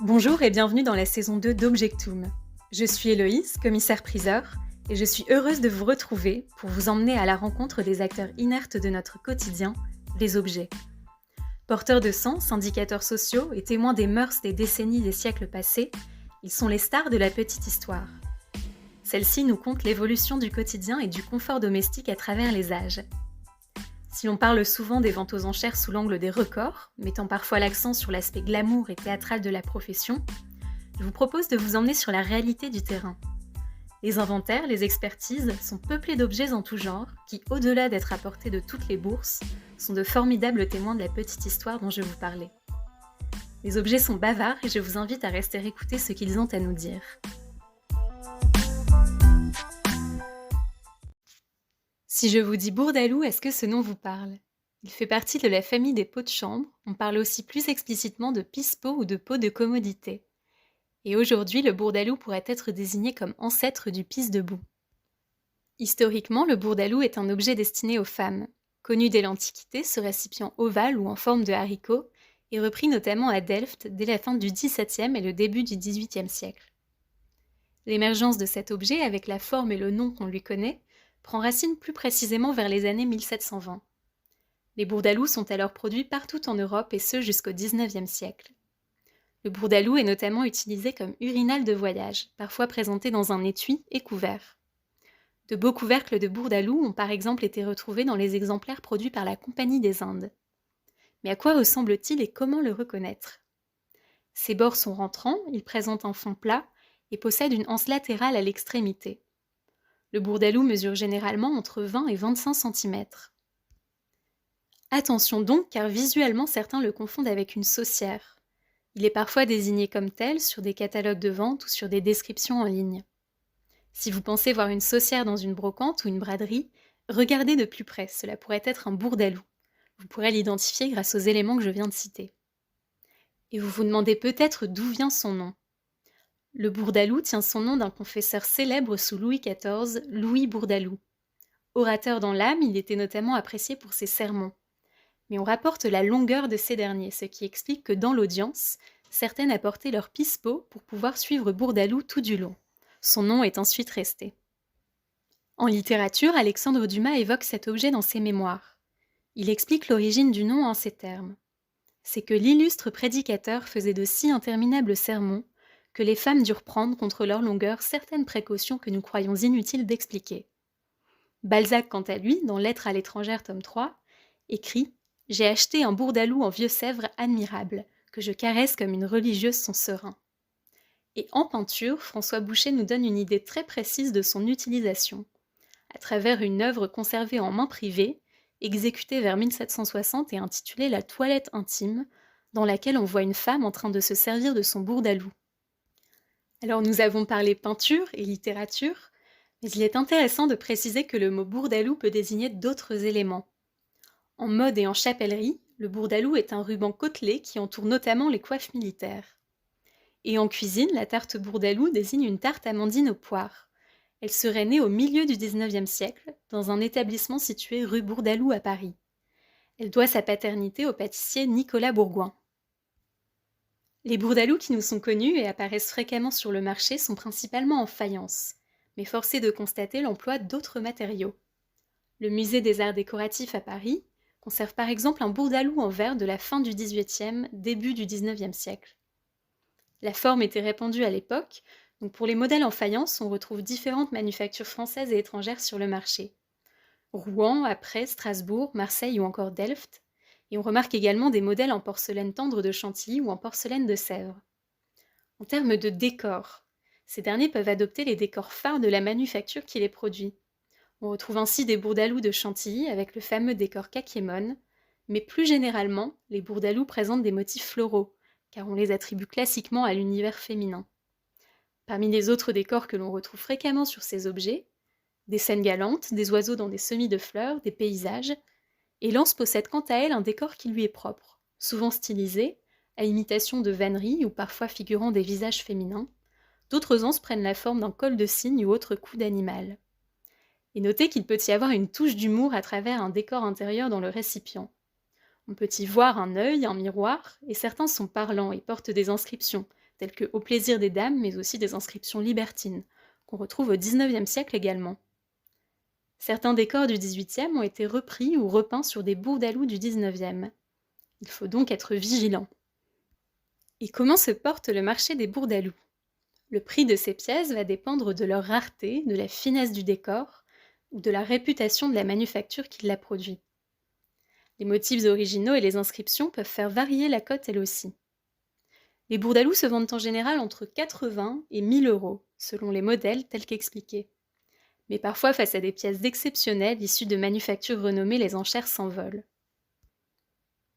Bonjour et bienvenue dans la saison 2 d'Objectum. Je suis Héloïse, commissaire-priseur, et je suis heureuse de vous retrouver pour vous emmener à la rencontre des acteurs inertes de notre quotidien, les objets. Porteurs de sens, indicateurs sociaux et témoins des mœurs des décennies des siècles passés, ils sont les stars de la petite histoire. Celle-ci nous conte l'évolution du quotidien et du confort domestique à travers les âges. Si l'on parle souvent des ventes aux enchères sous l'angle des records, mettant parfois l'accent sur l'aspect glamour et théâtral de la profession, je vous propose de vous emmener sur la réalité du terrain. Les inventaires, les expertises sont peuplés d'objets en tout genre qui, au-delà d'être à portée de toutes les bourses, sont de formidables témoins de la petite histoire dont je vous parlais. Les objets sont bavards et je vous invite à rester écouter ce qu'ils ont à nous dire. Si je vous dis Bourdaloue, est-ce que ce nom vous parle ? Il fait partie de la famille des pots de chambre, on parle aussi plus explicitement de pisse-pot ou de pot de commodité. Et aujourd'hui, le Bourdaloue pourrait être désigné comme ancêtre du pisse-debout. Historiquement, le Bourdaloue est un objet destiné aux femmes. Connu dès l'Antiquité, ce récipient ovale ou en forme de haricot est repris notamment à Delft dès la fin du XVIIe et le début du XVIIIe siècle. L'émergence de cet objet, avec la forme et le nom qu'on lui connaît, prend racine plus précisément vers les années 1720. Les bourdaloue sont alors produits partout en Europe et ce jusqu'au XIXe siècle. Le bourdaloue est notamment utilisé comme urinal de voyage, parfois présenté dans un étui et couvert. De beaux couvercles de bourdaloue ont par exemple été retrouvés dans les exemplaires produits par la Compagnie des Indes. Mais à quoi ressemble-t-il et comment le reconnaître ? Ses bords sont rentrants, il présente un fond plat et possède une anse latérale à l'extrémité. Le bourdaloue mesure généralement entre 20 et 25 cm. Attention donc, car visuellement certains le confondent avec une saucière. Il est parfois désigné comme tel sur des catalogues de vente ou sur des descriptions en ligne. Si vous pensez voir une saucière dans une brocante ou une braderie, regardez de plus près, cela pourrait être un bourdaloue. Vous pourrez l'identifier grâce aux éléments que je viens de citer. Et vous vous demandez peut-être d'où vient son nom. Le Bourdaloue tient son nom d'un confesseur célèbre sous Louis XIV, Louis Bourdaloue. Orateur dans l'âme, il était notamment apprécié pour ses sermons. Mais on rapporte la longueur de ces derniers, ce qui explique que dans l'audience, certaines apportaient leur pisse-pot pour pouvoir suivre Bourdaloue tout du long. Son nom est ensuite resté. En littérature, Alexandre Dumas évoque cet objet dans ses mémoires. Il explique l'origine du nom en ces termes. C'est que l'illustre prédicateur faisait de si interminables sermons que les femmes durent prendre contre leur longueur certaines précautions que nous croyons inutiles d'expliquer. Balzac, quant à lui, dans Lettres à l'étrangère, tome 3, écrit « J'ai acheté un bourdaloue en vieux Sèvres admirable, que je caresse comme une religieuse son serin. » Et en peinture, François Boucher nous donne une idée très précise de son utilisation, à travers une œuvre conservée en main privée, exécutée vers 1760 et intitulée « La toilette intime », dans laquelle on voit une femme en train de se servir de son bourdaloue. Alors nous avons parlé peinture et littérature, mais il est intéressant de préciser que le mot bourdaloue peut désigner d'autres éléments. En mode et en chapellerie, le bourdaloue est un ruban côtelé qui entoure notamment les coiffes militaires. Et en cuisine, la tarte bourdaloue désigne une tarte amandine aux poires. Elle serait née au milieu du XIXe siècle, dans un établissement situé rue Bourdaloue à Paris. Elle doit sa paternité au pâtissier Nicolas Bourgoin. Les bourdaloue qui nous sont connus et apparaissent fréquemment sur le marché sont principalement en faïence, mais force est de constater l'emploi d'autres matériaux. Le musée des arts décoratifs à Paris conserve par exemple un bourdaloue en verre de la fin du XVIIIe, début du XIXe siècle. La forme était répandue à l'époque, donc pour les modèles en faïence, on retrouve différentes manufactures françaises et étrangères sur le marché. Rouen, après Strasbourg, Marseille ou encore Delft, et on remarque également des modèles en porcelaine tendre de Chantilly ou en porcelaine de Sèvres. En termes de décors, ces derniers peuvent adopter les décors phares de la manufacture qui les produit. On retrouve ainsi des bourdaloue de Chantilly avec le fameux décor kakémon, mais plus généralement, les bourdaloue présentent des motifs floraux, car on les attribue classiquement à l'univers féminin. Parmi les autres décors que l'on retrouve fréquemment sur ces objets, des scènes galantes, des oiseaux dans des semis de fleurs, des paysages, et l'anse possède quant à elle un décor qui lui est propre, souvent stylisé, à imitation de vanneries ou parfois figurant des visages féminins. D'autres anses prennent la forme d'un col de cygne ou autre cou d'animal. Et notez qu'il peut y avoir une touche d'humour à travers un décor intérieur dans le récipient. On peut y voir un œil, un miroir, et certains sont parlants et portent des inscriptions, tels que Au plaisir des dames, mais aussi des inscriptions libertines, qu'on retrouve au XIXe siècle également. Certains décors du XVIIIe ont été repris ou repeints sur des bourdalous du XIXe. Il faut donc être vigilant. Et comment se porte le marché des bourdalous ? Le prix de ces pièces va dépendre de leur rareté, de la finesse du décor ou de la réputation de la manufacture qui l'a produit. Les motifs originaux et les inscriptions peuvent faire varier la cote elles aussi. Les bourdalous se vendent en général entre 80 et 1000 euros, selon les modèles tels qu'expliqués. Mais parfois, face à des pièces exceptionnelles issues de manufactures renommées, les enchères s'envolent.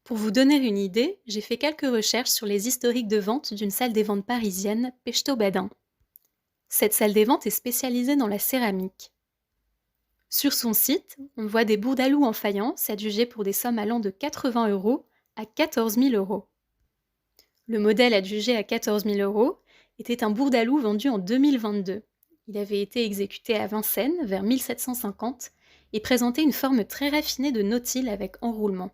Pour vous donner une idée, j'ai fait quelques recherches sur les historiques de vente d'une salle des ventes parisienne, Pechtot-Badin. Cette salle des ventes est spécialisée dans la céramique. Sur son site, on voit des bourdalous en faïence adjugés pour des sommes allant de 80 euros à 14 000 euros. Le modèle adjugé à 14 000 euros était un bourdalou vendu en 2022. Il avait été exécuté à Vincennes vers 1750 et présentait une forme très raffinée de nautile avec enroulement.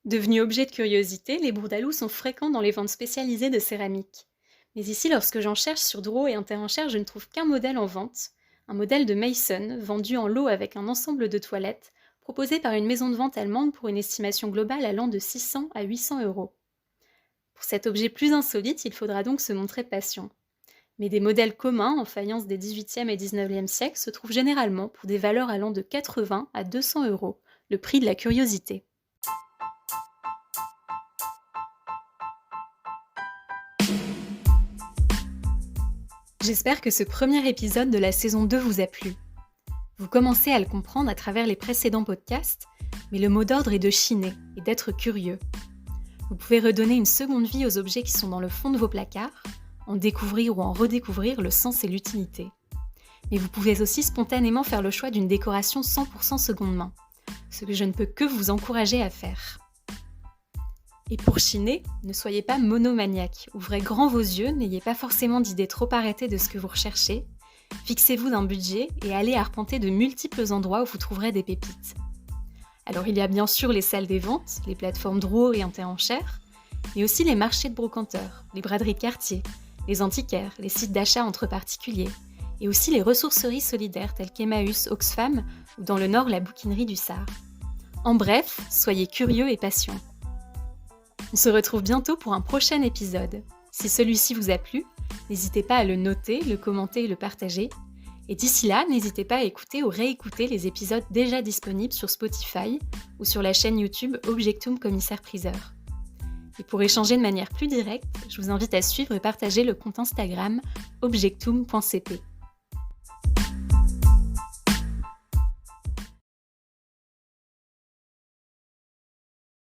Devenus objet de curiosité, les bourdalous sont fréquents dans les ventes spécialisées de céramique. Mais ici, lorsque j'en cherche sur Drouot et Interenchères, je ne trouve qu'un modèle en vente, un modèle de Meissen, vendu en lot avec un ensemble de toilettes, proposé par une maison de vente allemande pour une estimation globale allant de 600 à 800 euros. Pour cet objet plus insolite, il faudra donc se montrer patient. Mais des modèles communs en faïence des XVIIIe et XIXe siècles se trouvent généralement pour des valeurs allant de 80 à 200 euros, le prix de la curiosité. J'espère que ce premier épisode de la saison 2 vous a plu. Vous commencez à le comprendre à travers les précédents podcasts, mais le mot d'ordre est de chiner et d'être curieux. Vous pouvez redonner une seconde vie aux objets qui sont dans le fond de vos placards, en découvrir ou en redécouvrir le sens et l'utilité. Mais vous pouvez aussi spontanément faire le choix d'une décoration 100% seconde main, ce que je ne peux que vous encourager à faire. Et pour chiner, ne soyez pas monomaniaque, ouvrez grand vos yeux, n'ayez pas forcément d'idées trop arrêtées de ce que vous recherchez, fixez-vous d'un budget et allez arpenter de multiples endroits où vous trouverez des pépites. Alors il y a bien sûr les salles des ventes, les plateformes Drouot et Interenchères, mais aussi les marchés de brocanteurs, les braderies de quartier, les antiquaires, les sites d'achat entre particuliers, et aussi les ressourceries solidaires telles qu'Emmaüs, Oxfam ou dans le Nord la bouquinerie du Sar. En bref, soyez curieux et patients. On se retrouve bientôt pour un prochain épisode. Si celui-ci vous a plu, n'hésitez pas à le noter, le commenter et le partager. Et d'ici là, n'hésitez pas à écouter ou réécouter les épisodes déjà disponibles sur Spotify ou sur la chaîne YouTube Objectum Commissaire-Priseur. Et pour échanger de manière plus directe, je vous invite à suivre et partager le compte Instagram objectum.cp.